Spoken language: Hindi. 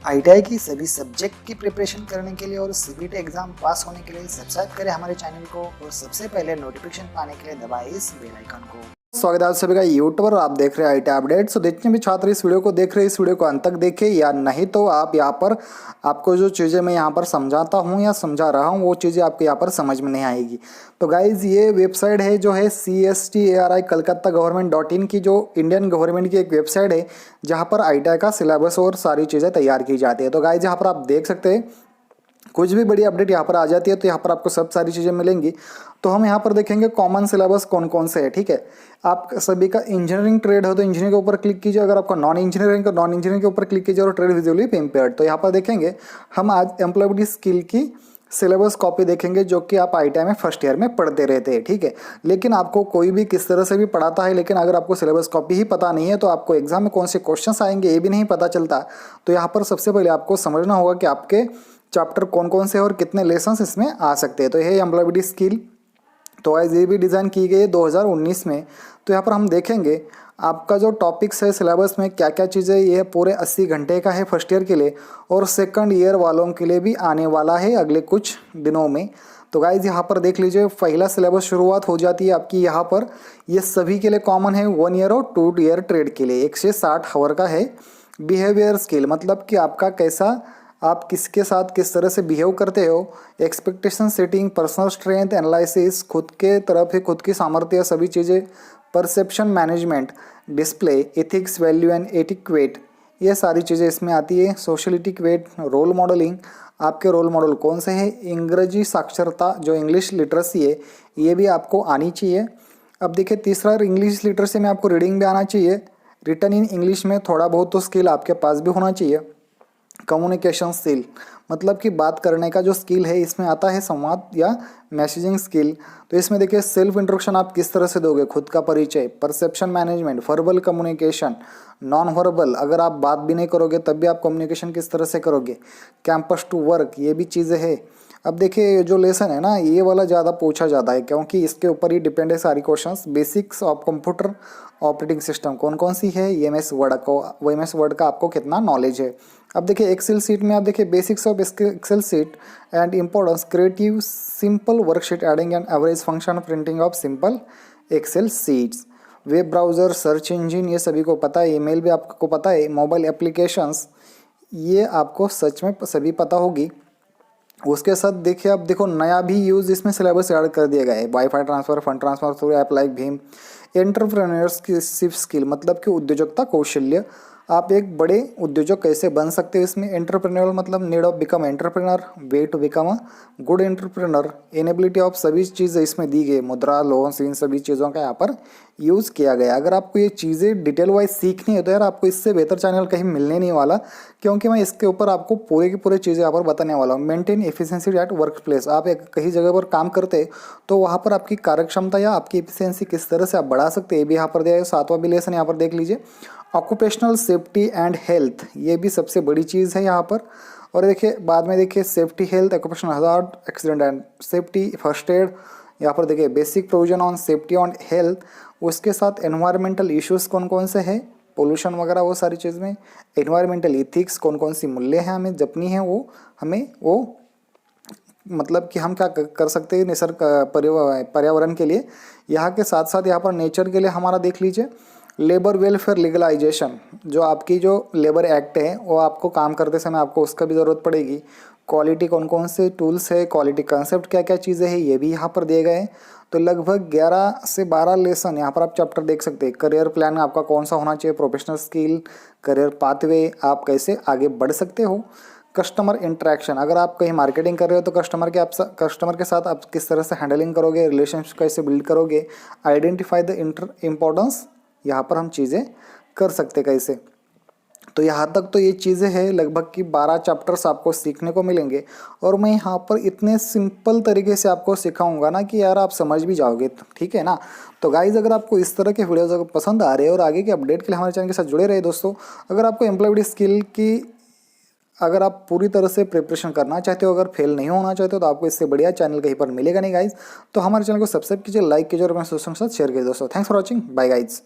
आईटीआई की सभी सब्जेक्ट की प्रिपरेशन करने के लिए और सीबीटी एग्जाम पास होने के लिए सब्सक्राइब करें हमारे चैनल को और सबसे पहले नोटिफिकेशन पाने के लिए दबाएं इस बेल आइकन को। स्वागत है आप सभी का यूट्यूबर और आप देख रहे हैं आईटी अपडेट्स। तो जितने भी छात्र इस वीडियो को देख रहे हैं इस वीडियो को अंत तक देखें, या नहीं तो आप यहाँ पर आपको जो चीज़ें मैं यहाँ पर समझाता हूँ या समझा रहा हूँ वो चीज़ें आपको यहाँ पर समझ में नहीं आएगी। तो गाइज ये वेबसाइट है जो है CSTARI कलकत्ता गवर्नमेंट.in की, जो इंडियन गवर्नमेंट की एक वेबसाइट है जहाँ पर आईटीआई का सिलेबस और सारी चीज़ें तैयार की जाती है। तो गाइज यहाँ पर आप देख सकते हैं कुछ भी बड़ी अपडेट यहाँ पर आ जाती है तो यहाँ पर आपको सब सारी चीज़ें मिलेंगी। तो हम यहाँ पर देखेंगे कॉमन सिलेबस कौन कौन से है। ठीक है, आप सभी का इंजीनियरिंग ट्रेड हो तो इंजीनियरिंग के ऊपर क्लिक कीजिए, अगर आपका नॉन इंजीनियरिंग तो नॉन इंजीनियरिंग के ऊपर क्लिक कीजिए, और ट्रेड विजुअली इम्पेयर्ड। तो यहाँ पर देखेंगे हम आज एम्प्लॉयबिलिटी स्किल की सिलेबस कॉपी देखेंगे जो कि आप आईटीआई में फर्स्ट ईयर में पढ़ते रहते हैं। ठीक है, लेकिन आपको कोई भी किस तरह से भी पढ़ाता है, लेकिन अगर आपको सिलेबस कॉपी ही पता नहीं है तो आपको एग्जाम में कौन से क्वेश्चंस आएंगे ये भी नहीं पता चलता। तो यहाँ पर सबसे पहले आपको समझना होगा कि आपके चैप्टर कौन कौन से और कितने लेसन्स इसमें आ सकते हैं। तो ये एम्प्लॉयबिलिटी स्किल तो आज ये भी डिज़ाइन की गई है 2019 में। तो यहाँ पर हम देखेंगे आपका जो टॉपिक्स है सिलेबस में क्या क्या चीज़ें, ये पूरे 80 घंटे का है फर्स्ट ईयर के लिए, और सेकंड ईयर वालों के लिए भी आने वाला है अगले कुछ दिनों में। तो गाइज यहाँ पर देख लीजिए पहला सिलेबस शुरुआत हो जाती है आपकी यहाँ पर। ये सभी के लिए कॉमन है, 1 ईयर और 2 ईयर ट्रेड के लिए 160 आवर का है। बिहेवियर स्किल मतलब कि आपका कैसा, आप किसके साथ किस तरह से बिहेव करते हो, expectation setting, personal strength analysis, खुद के तरफ ही खुद की सामर्थ्य सभी चीज़ें, perception management, display, ethics, value and etiquette, ये सारी चीज़ें इसमें आती है। सोशल एटिक्वेट, रोल मॉडलिंग, आपके रोल मॉडल कौन से हैं, अंग्रेजी साक्षरता जो इंग्लिश लिटरेसी है ये भी आपको आनी चाहिए। अब देखिए तीसरा इंग्लिश लिटरेसी में आपको रीडिंग भी आना चाहिए, रिटन इन इंग्लिश में थोड़ा बहुत तो स्किल आपके पास भी होना चाहिए। कम्युनिकेशन स्किल मतलब कि बात करने का जो स्किल है इसमें आता है संवाद या मैसेजिंग स्किल। तो इसमें देखिए सेल्फ इंट्रोडक्शन आप किस तरह से दोगे, खुद का परिचय, perception management, verbal communication, non verbal, अगर आप बात भी नहीं करोगे तब भी आप कम्युनिकेशन किस तरह से करोगे, कैंपस टू वर्क, ये भी चीज़ें है। अब देखिए जो लेसन है ना ये वाला ज़्यादा पूछा जाता है क्योंकि इसके ऊपर ही डिपेंड है सारी questions. Basics of computer operating system कौन कौन सी है, एमएस वर्ड का आपको कितना नॉलेज है। अब देखिए एक्सेल सीट में आप देखिए basics of Excel sheet and importance, creative simple worksheet adding and average function printing of simple Excel sheets, web browser, search engine ये सभी को पता है, ईमेल भी आपको पता है, मोबाइल एप्लीकेशंस ये आपको सच में सभी पता होगी। उसके साथ देखिए अब देखो नया भी यूज़ इसमें सिलेबस ऐड कर दिया गया है, wifi transfer, fund transfer through app like Bhim, entrepreneurship skill मतलब कि उद्योजकता कौशल्य, आप एक बड़े उद्योजक कैसे बन सकते हैं। इसमें एंटरप्रेन्योर मतलब need of become entrepreneur, way to become a good entrepreneur, inability of सभी चीज़ें इसमें दी गई, मुद्रा, लोन्स, इन सभी चीज़ों का यहाँ पर यूज़ किया गया। अगर आपको ये चीज़ें डिटेल वाइज सीखनी है तो यार आपको इससे बेहतर चैनल कहीं मिलने नहीं वाला, क्योंकि मैं इसके ऊपर आपको पूरे की पूरे चीज़ें यहाँ पर बताने वाला हूँ। Maintain efficiency at work place, आप एक कहीं जगह पर काम करते तो वहाँ पर आपकी कार्यक्षमता या आपकी एफिशिएंसी किस तरह से आप बढ़ा सकते हैं ये भी यहाँ पर दिया है। 7वां भी लेसन यहाँ पर देख लीजिए, ऑक्यूपेशनल सेफ्टी एंड हेल्थ, ये भी सबसे बड़ी चीज़ है यहाँ पर। और देखिए बाद में देखिए safety, health, occupational hazard, accident and safety, first aid, यहाँ पर देखिए basic provision on safety on health. उसके साथ एनवायरमेंटल इश्यूज़ कौन कौन से हैं, पोल्यूशन वगैरह वो सारी चीज़ में, एनवायरमेंटल इथिक्स कौन कौन सी मूल्य हैं हमें जपनी है, वो हमें वो मतलब कि हम क्या कर सकते हैं निसर्ग पर्यावरण के लिए। यहाँ के साथ साथ यहाँ पर नेचर के लिए हमारा देख लीजिए लेबर वेलफेयर लीगलाइजेशन, जो आपकी जो लेबर एक्ट है वो आपको काम करते समय आपको उसका भी ज़रूरत पड़ेगी। क्वालिटी कौन कौन से टूल्स है, क्वालिटी कंसेप्ट क्या क्या चीज़ें हैं ये भी यहाँ पर दिए गए हैं। तो लगभग 11 से 12 लेसन यहाँ पर आप चैप्टर देख सकते हैं। करियर प्लान आपका कौन सा होना चाहिए, प्रोफेशनल स्किल, करियर पाथवे, आप कैसे आगे बढ़ सकते हो, कस्टमर इंटरेक्शन, अगर आप कहीं मार्केटिंग कर रहे हो तो कस्टमर के साथ आप किस तरह से हैंडलिंग करोगे, रिलेशनशिप कैसे बिल्ड करोगे, आइडेंटिफाई द इम्पोर्टेंस, यहाँ पर हम चीज़ें कर सकते कैसे। तो यहाँ तक तो ये चीज़ें हैं, लगभग कि 12 चैप्टर्स आपको सीखने को मिलेंगे। और मैं यहाँ पर इतने सिंपल तरीके से आपको सिखाऊंगा ना कि यार आप समझ भी जाओगे, ठीक है ना। तो गाइज अगर आपको इस तरह के वीडियोज़ अगर पसंद आ रहे हैं और आगे के अपडेट के लिए हमारे चैनल के साथ जुड़े रहे दोस्तों। अगर आपको एम्प्लॉयबिलिटी स्किल की अगर आप पूरी तरह से प्रिपरेशन करना चाहते हो, अगर फेल नहीं होना चाहते हो, तो आपको इससे बढ़िया चैनल कहीं पर मिलेगा नहीं गाइज। तो हमारे चैनल को सब्सक्राइब कीजिए, लाइक कीजिए और अपने दोस्तों के साथ शेयर कीजिए दोस्तों। Thanks for watching, bye guys.